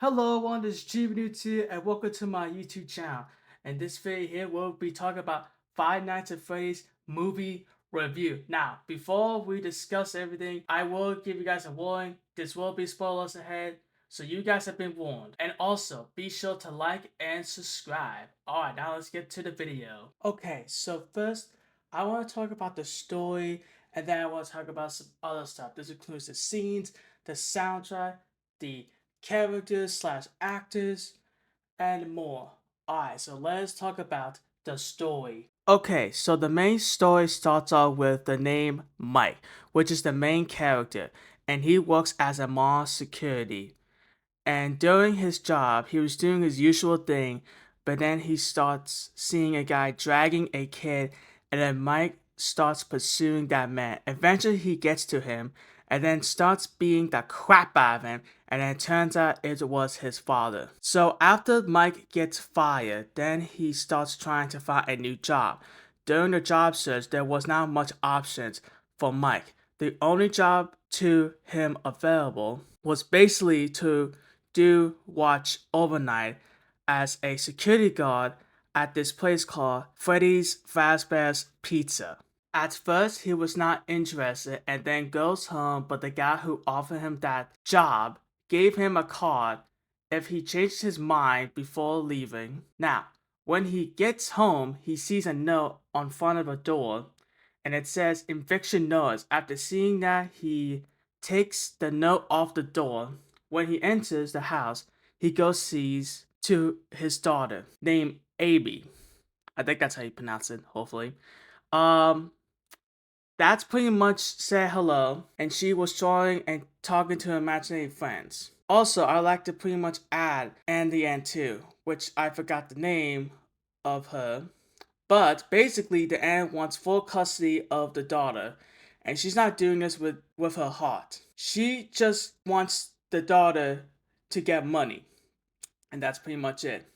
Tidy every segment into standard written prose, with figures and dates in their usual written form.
Hello everyone, this is gamingcommunity and welcome to my YouTube channel. In this video here, we'll be talking about Five Nights at Freddy's movie review. Now, before we discuss everything, I will give you guys a warning. This will be spoilers ahead, so you guys have been warned. And also, be sure to like and subscribe. Alright, now let's get to the video. Okay, so first, I want to talk about the story, and then I want to talk about some other stuff. This includes the scenes, the soundtrack, the characters slash actors, and more. Alright, so let's talk about the story. Okay, so the main story starts off with the name Mike, which is the main character, and he works as a mall security. And during his job, he was doing his usual thing, but then he starts seeing a guy dragging a kid, and then Mike starts pursuing that man. Eventually, he gets to him, and then starts beating the crap out of him, and then it turns out it was his father. So after Mike gets fired, then he starts trying to find a new job. During the job search, there was not much options for Mike. The only job to him available was basically to do watch overnight as a security guard at this place called Freddy's Fazbear's Pizza. At first, he was not interested and then goes home, but the guy who offered him that job gave him a card if he changed his mind before leaving. Now, when he gets home, he sees a note on front of a door and it says eviction notice. After seeing that, he takes the note off the door. When he enters the house, he goes sees to his daughter named Abby. I think that's how you pronounce it, hopefully. Um that's pretty much said hello, and she was drawing and talking to her imaginary friends. Also, I like to pretty much add and the end too, which I forgot the name of her. But basically, the aunt wants full custody of the daughter, and she's not doing this with her heart. She just wants the daughter to get money, and that's pretty much it.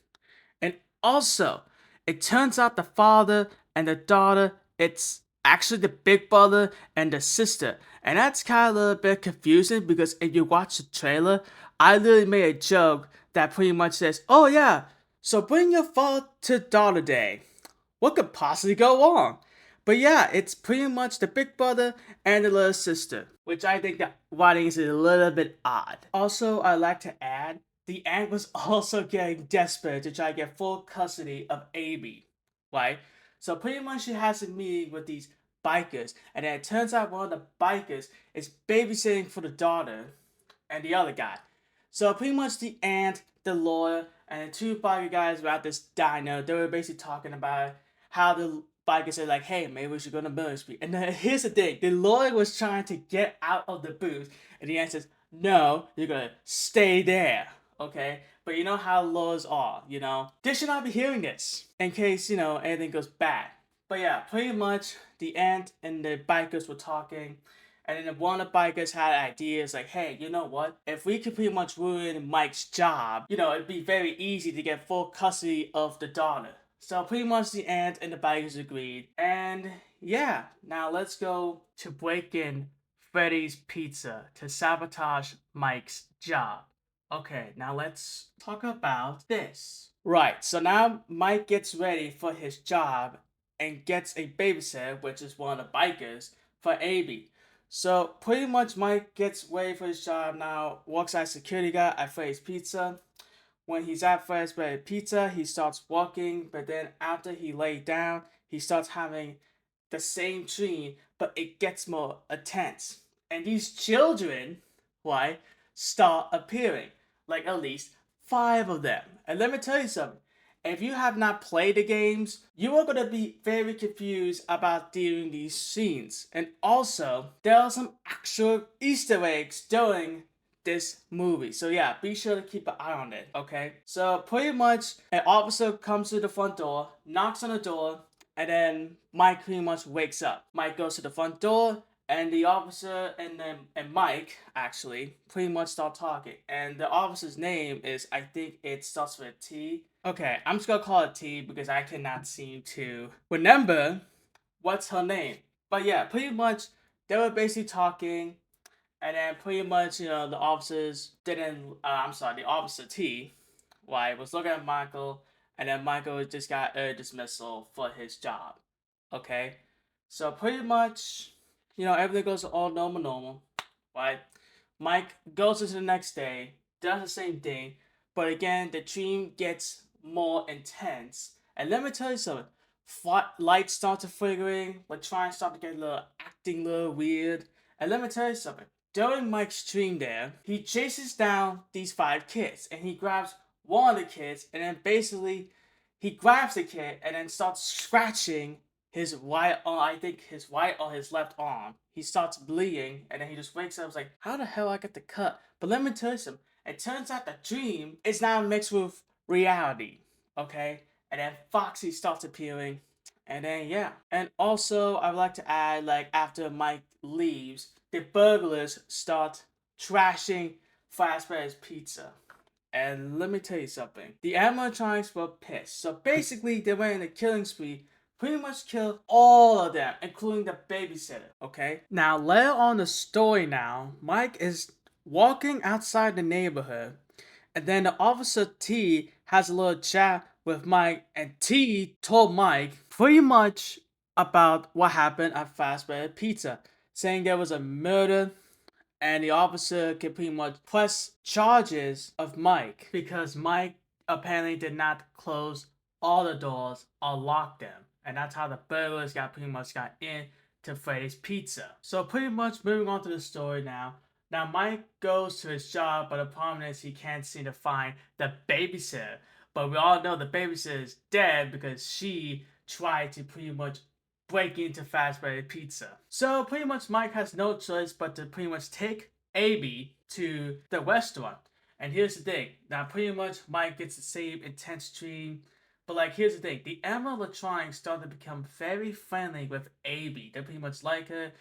And also, it turns out the father and the daughter, it's actually the big brother and the sister. And that's kind of a little bit confusing because if you watch the trailer, I literally made a joke that pretty much says, oh yeah, so bring your father to daughter day. What could possibly go wrong? But yeah, it's pretty much the big brother and the little sister, which I think the writing is a little bit odd. Also, I'd like to add, the aunt was also getting desperate to try to get full custody of Abby, right? So pretty much she has a meeting with these bikers, and then it turns out one of the bikers is babysitting for the daughter and the other guy. So pretty much the aunt, the lawyer, and the two biker guys were at this diner. They were basically talking about how the biker said like, hey, maybe we should go to Miller Street. And then here's the thing, the lawyer was trying to get out of the booth, and the aunt says, no, you're gonna stay there, okay? But you know how lawyers are, you know? They should not be hearing this, in case, you know, anything goes bad. But yeah, pretty much, the aunt and the bikers were talking, and then one of the bikers had ideas like, hey, you know what? If we could pretty much ruin Mike's job, you know, it'd be very easy to get full custody of the daughter. So pretty much the aunt and the bikers agreed. And yeah, now let's go to break in Freddy's Pizza to sabotage Mike's job. Okay, now let's talk about this. Right, so now Mike gets ready for his job and gets a babysitter, which is one of the bikers, for Abby. So pretty much Mike gets ready for his job now, works as security guard at Freddy's Pizza. When he's at Freddy's Pizza, he starts walking, but then after he laid down, he starts having the same dream, but it gets more intense. And these children, why, start appearing. Like at least 5 of them. And let me tell you something. If you have not played the games, you are going to be very confused about doing these scenes. And also, there are some actual Easter eggs during this movie. So yeah, be sure to keep an eye on it, okay? So pretty much, an officer comes to the front door, knocks on the door, and then Mike pretty much wakes up. Mike goes to the front door, and the officer and Mike actually pretty much start talking. And the officer's name is, I think it starts with a T. Okay, I'm just gonna call it T because I cannot seem to remember what's her name. But yeah, pretty much they were basically talking, And then pretty much, the officers didn't. I'm sorry, the officer T, right, was looking at Michael, and then Michael just got a dismissal for his job. Okay, so pretty much, everything goes all normal, right? Mike goes into the next day, does the same thing, but again, the dream gets more intense. And let me tell you something. Lights start to flickering, like trying to start to get a little acting a little weird. And let me tell you something. During Mike's dream there, he chases down these 5 kids and he grabs one of the kids and then basically he grabs the kid and then starts scratching his right arm, I think his right or his left arm. He starts bleeding and then he just wakes up and is like, how the hell I get the cut? But let me tell you something. It turns out the dream is now mixed with reality. Okay? And then Foxy starts appearing. And then yeah. And also I would like to add, like, after Mike leaves, the burglars start trashing Fazbear's Pizza. And let me tell you something. The animatronics were pissed. So basically, they went in a killing spree, pretty much killed all of them, including the babysitter. Okay? Now, later on the story now, Mike is walking outside the neighborhood, and then the officer T has a little chat with Mike, and T told Mike pretty much about what happened at Fazbear Pizza, saying there was a murder and the officer can pretty much press charges of Mike because Mike apparently did not close all the doors or lock them, and that's how the burglars got in to Freddy's Pizza. So pretty much moving on to the story now. Now Mike goes to his job, but the problem is he can't seem to find the babysitter. But we all know the babysitter is dead because she tried to pretty much break into Fazbear Pizza. So pretty much Mike has no choice but to pretty much take Abby to the restaurant. And here's the thing. Now pretty much Mike gets the same intense dream. But like here's the thing. The animatronics start to become very friendly with Abby. They pretty much like her.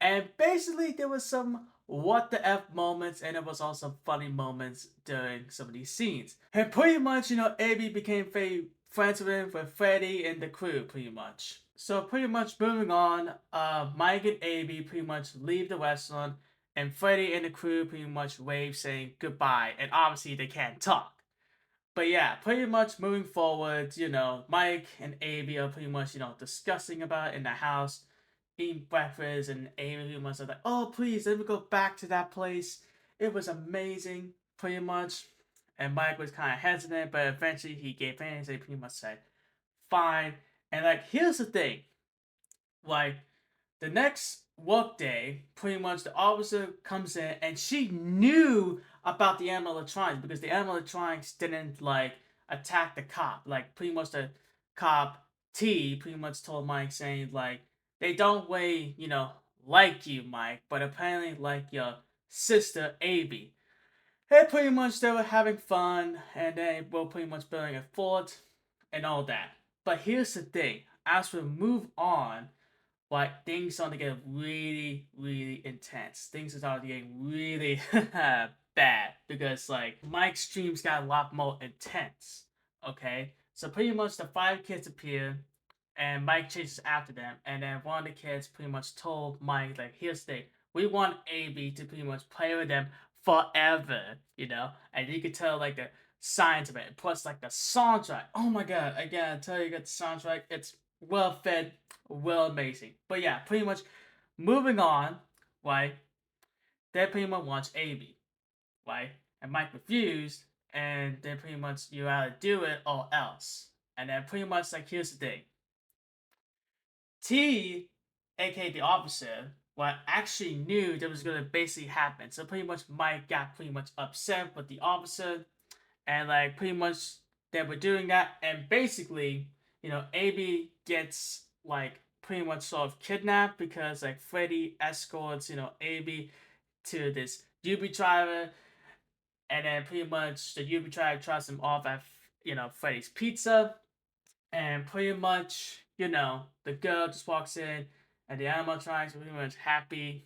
And basically there was some what the F moments, and it was also funny moments during some of these scenes. And pretty much, Abby became very friends with Freddy and the crew, pretty much. So pretty much moving on, Mike and Abby pretty much leave the restaurant, and Freddy and the crew pretty much wave saying goodbye, and obviously they can't talk. But yeah, pretty much moving forward, Mike and Abby are pretty much, discussing about it in the house, eating breakfast, and Abby pretty much like, oh please, let me go back to that place. It was amazing, pretty much. And Mike was kind of hesitant, but eventually he gave in and they pretty much said, fine. And like, here's the thing, like, the next work day, pretty much the officer comes in and she knew about the animatronics because the animatronics didn't like attack the cop. Like pretty much the cop T pretty much told Mike saying like they don't really, like you, Mike, but apparently like your sister Abby. And pretty much they were having fun and they were pretty much building a fort and all that. But here's the thing, as we move on, like things starting to get really, really intense. Things are starting to get really bad because like Mike's streams got a lot more intense. Okay, so pretty much the 5 kids appear, and Mike chases after them, and then one of the kids pretty much told Mike like, "Here's the thing, we want AB to pretty much play with them forever," and you could tell like the signs of it. Plus like the soundtrack. Oh my god! Again, I tell you, got the soundtrack. It's well fed, well amazing. But yeah, pretty much moving on, right? They pretty much wants AB, right? And Mike refused, and they pretty much you either do it or else. And then pretty much like here's the thing. T, aka the officer, well, actually knew that was gonna basically happen. So pretty much Mike got pretty much upset with the officer, and like pretty much they were doing that, and basically, AB gets like pretty much sort of kidnapped because like Freddy escorts AB to this UB driver, and then pretty much the UB driver tries him off at Freddy's Pizza, and pretty much the girl just walks in, and the animatronics are pretty much happy.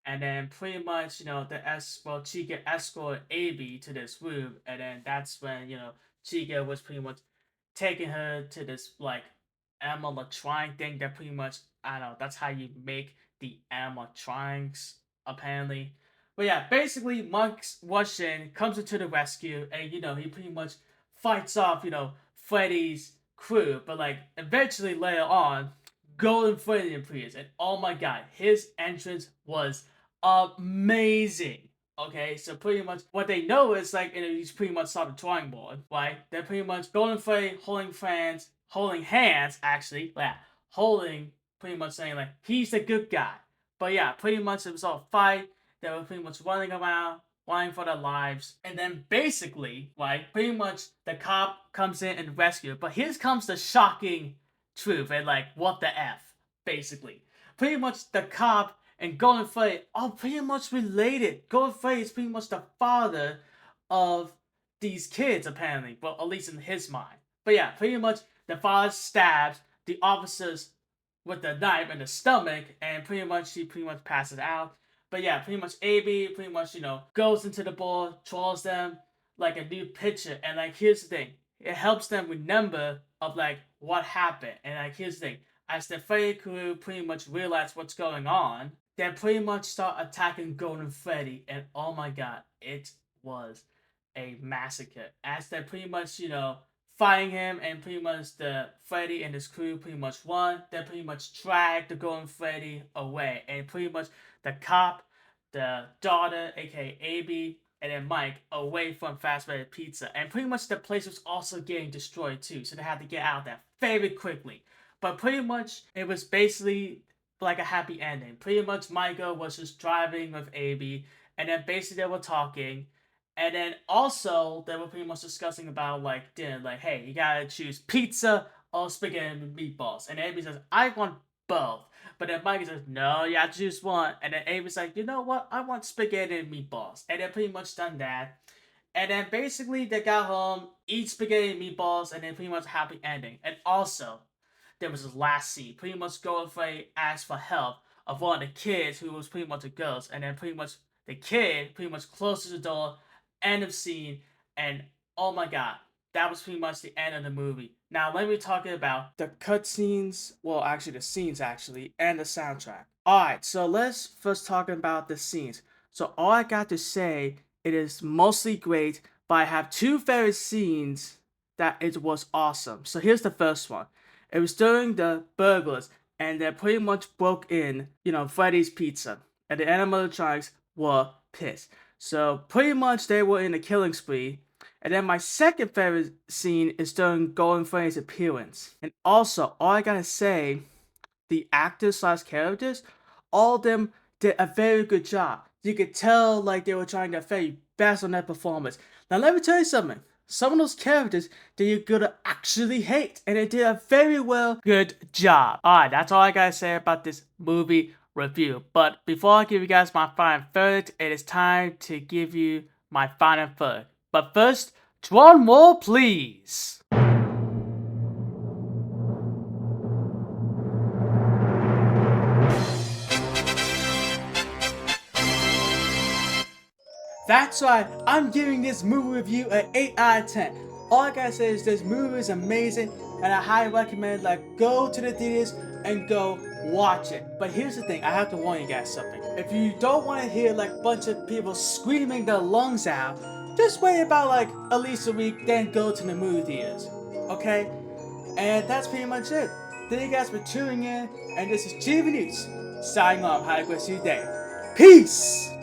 And then pretty much, Chica escorted AB to this room, and then that's when, Chica was pretty much taking her to this like animatronic thing that pretty much I don't know, that's how you make the animatronics apparently. But yeah, basically, Monk's Russian comes into the rescue, and he pretty much fights off, Freddy's crew. But like, eventually later on, Golden Freddy appears, and oh my god, his entrance was amazing. Okay, so pretty much what they know is like, he's pretty much saw the drawing board, right? They're pretty much Golden Freddy holding hands, actually, yeah, holding, pretty much saying like he's the good guy. But yeah, pretty much it was all a fight. They were pretty much running around, running for their lives, and then basically, right, pretty much the cop comes in and rescue. But here comes the shocking truth, and like, what the f, basically. Pretty much the cop and Golden Freddy are pretty much related. Golden Freddy is pretty much the father of these kids, apparently. Well, at least in his mind. But yeah, pretty much the father stabs the officers with the knife in the stomach, and pretty much he pretty much passes out. But yeah, pretty much AB pretty much, goes into the board, draws them like a new picture. And like, here's the thing. It helps them remember of like what happened. And like, here's the thing. As the Freddy crew pretty much realize what's going on, they pretty much start attacking Golden Freddy. And oh my god, it was a massacre. As they pretty much, fighting him, and pretty much the Freddy and his crew pretty much won. They pretty much dragged the Golden Freddy away, and pretty much the cop, the daughter, aka AB, and then Mike away from Fast Food Pizza. And pretty much the place was also getting destroyed too, so they had to get out of there very quickly. But pretty much it was basically like a happy ending. Pretty much Michael was just driving with AB, and then basically they were talking. And then also, they were pretty much discussing about like dinner, like, hey, you gotta choose pizza or spaghetti and meatballs. And Amy says, I want both. But then Mikey says, no, you have to choose one. And then Amy's like, you know what? I want spaghetti and meatballs. And they pretty much done that. And then basically they got home, eat spaghetti and meatballs, and then pretty much happy ending. And also, there was this last scene. Pretty much Golden Freddy asked for help of one of the kids who was pretty much a ghost. And then pretty much the kid pretty much closes the door. End of scene, and oh my god, that was pretty much the end of the movie. Now let me talk about the cutscenes, well actually the scenes actually, and the soundtrack. Alright, so let's first talk about the scenes. So all I got to say, it is mostly great, but I have two favorite scenes that it was awesome. So here's the first one. It was during the burglars, and they pretty much broke in, Freddy's Pizza, and the animatronics were pissed. So pretty much they were in a killing spree. And then my second favorite scene is during Golden Freddy's appearance. And also, all I gotta say, the actors slash characters, all of them did a very good job. You could tell like they were trying their very best on their performance. Now let me tell you something. Some of those characters that you're gonna actually hate, and they did a very good job. Alright, that's all I gotta say about this movie review. But before I give you guys my final verdict, it is time to give you my final verdict. But first, drum roll please. That's right, I'm giving this movie review an 8 out of 10. All I gotta say is this movie is amazing, and I highly recommend go to the theaters and go watch it. But here's the thing, I have to warn you guys something. If you don't want to hear a bunch of people screaming their lungs out, just wait about at least a week, then go to the movie theaters. Okay? And that's pretty much it. Thank you guys for tuning in, and this is TV News, signing off. Have a great day. Peace!